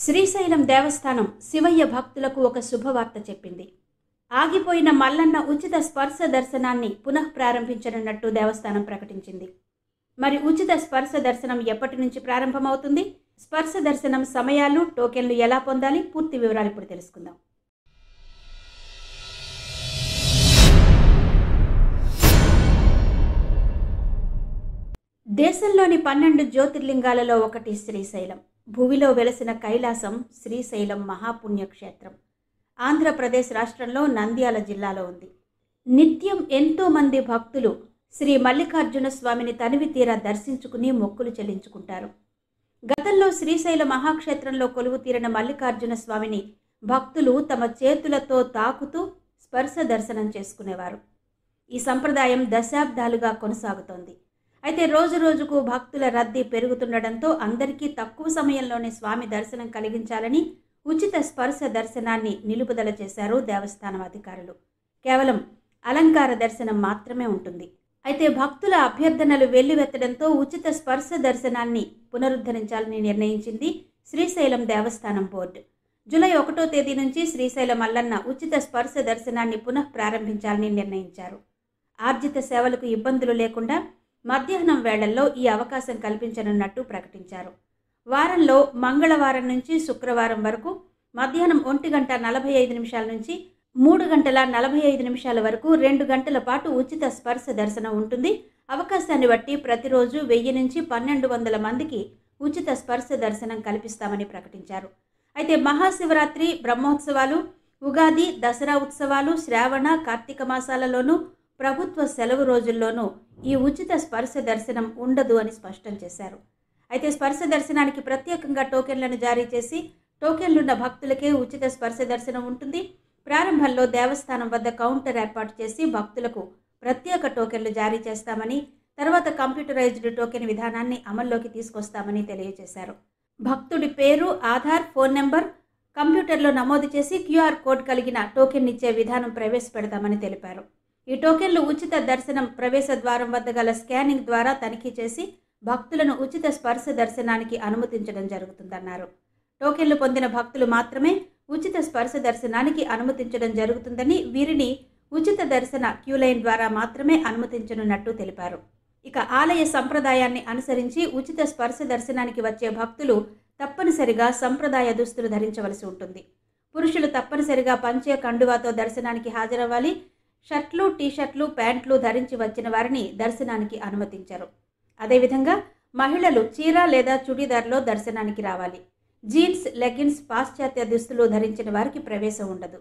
శ్రీశైలం దేవస్థానం శివయ్య భక్తులకు ఒక శుభవార్త చెప్పింది. ఆగిపోయిన మల్లన్న ఉచిత స్పర్శ దర్శనాన్ని పునః ప్రారంభించనున్నట్టు దేవస్థానం ప్రకటించింది. మరి ఉచిత స్పర్శ దర్శనం ఎప్పటి నుంచి ప్రారంభమవుతుంది? స్పర్శ దర్శనం సమయాలు, టోకెన్లు ఎలా పొందాలి? పూర్తి వివరాలు ఇప్పుడు తెలుసుకుందాం. దేశంలోని 12 జ్యోతిర్లింగాలలో ఒకటి శ్రీశైలం. భూమిలో వెలసిన కైలాసం శ్రీశైలం మహాపుణ్యక్షేత్రం ఆంధ్రప్రదేశ్ రాష్ట్రంలో నంద్యాల జిల్లాలో ఉంది. నిత్యం ఎంతో మంది భక్తులు శ్రీ మల్లికార్జున స్వామిని తనివి తీరా దర్శించుకుని మొక్కులు చెల్లించుకుంటారు. గతంలో శ్రీశైల మహాక్షేత్రంలో కొలువు తీరిన మల్లికార్జున స్వామిని భక్తులు తమ చేతులతో తాకుతూ స్పర్శ దర్శనం చేసుకునేవారు. ఈ సంప్రదాయం దశాబ్దాలుగా కొనసాగుతోంది. అయితే రోజు రోజుకు భక్తుల రద్దీ పెరుగుతుండటంతో అందరికీ తక్కువ సమయంలోనే స్వామి దర్శనం కలిగించాలని ఉచిత స్పర్శ దర్శనాన్ని నిలుపుదల చేశారు దేవస్థానం అధికారులు. కేవలం అలంకార దర్శనం మాత్రమే ఉంటుంది. అయితే భక్తుల అభ్యర్థనలు వెల్లువెత్తడంతో ఉచిత స్పర్శ దర్శనాన్ని పునరుద్ధరించాలని నిర్ణయించింది శ్రీశైలం దేవస్థానం బోర్డు. జూలై 1వ తేదీ నుంచి శ్రీశైలం మల్లన్న ఉచిత స్పర్శ దర్శనాన్ని పునః ప్రారంభించాలని నిర్ణయించారు. ఆర్జిత సేవలకు ఇబ్బందులు లేకుండా మధ్యాహ్నం వేళల్లో ఈ అవకాశం కల్పించనున్నట్టు ప్రకటించారు. వారంలో మంగళవారం నుంచి శుక్రవారం వరకు మధ్యాహ్నం 1:45 నుంచి 3:45 వరకు 2 గంటల పాటు ఉచిత స్పర్శ దర్శనం ఉంటుంది. అవకాశాన్ని బట్టి ప్రతిరోజు 1000 నుంచి 1200 మందికి ఉచిత స్పర్శ దర్శనం కల్పిస్తామని ప్రకటించారు. అయితే మహాశివరాత్రి, బ్రహ్మోత్సవాలు, ఉగాది, దసరా ఉత్సవాలు, శ్రావణ, కార్తీక మాసాలలోనూ ప్రభుత్వ సెలవు రోజుల్లోనూ ఈ ఉచిత స్పర్శ దర్శనం ఉండదు అని స్పష్టం చేశారు. అయితే స్పర్శ దర్శనానికి ప్రత్యేకంగా టోకెన్లను జారీ చేసి టోకెన్లున్న భక్తులకే ఉచిత స్పర్శ దర్శనం ఉంటుంది. ప్రారంభంలో దేవస్థానం వద్ద కౌంటర్ ఏర్పాటు చేసి భక్తులకు ప్రత్యేక టోకెన్లు జారీ చేస్తామని, తర్వాత కంప్యూటరైజ్డ్ టోకెన్ విధానాన్ని అమల్లోకి తీసుకొస్తామని తెలియజేశారు. భక్తుడి పేరు, ఆధార్, ఫోన్ నెంబర్ కంప్యూటర్లో నమోదు చేసి QR కోడ్ కలిగిన టోకెన్ ఇచ్చే విధానం ప్రవేశపెడతామని తెలిపారు. ఈ టోకెన్లు ఉచిత దర్శనం ప్రవేశ ద్వారం వద్ద గల స్కానింగ్ ద్వారా తనిఖీ చేసి భక్తులను ఉచిత స్పర్శ దర్శనానికి అనుమతించడం జరుగుతుందన్నారు. టోకెన్లు పొందిన భక్తులు మాత్రమే ఉచిత స్పర్శ దర్శనానికి అనుమతించడం జరుగుతుందని, వీరిని ఉచిత దర్శన క్యూలైన్ ద్వారా మాత్రమే అనుమతించనున్నట్టు తెలిపారు. ఇక ఆలయ సంప్రదాయాన్ని అనుసరించి ఉచిత స్పర్శ దర్శనానికి వచ్చే భక్తులు తప్పనిసరిగా సంప్రదాయ దుస్తులు ధరించవలసి ఉంటుంది. పురుషులు తప్పనిసరిగా పంచె, కండువాతో దర్శనానికి హాజరవ్వాలి. షర్ట్లు, టీషర్ట్లు, ప్యాంట్లు ధరించి వచ్చిన వారిని దర్శనానికి అనుమతించరు. అదేవిధంగా మహిళలు చీర లేదా చుడీదార్లో దర్శనానికి రావాలి. జీన్స్, లెగిన్స్, పాశ్చాత్య దుస్తులు ధరించిన వారికి ప్రవేశం ఉండదు.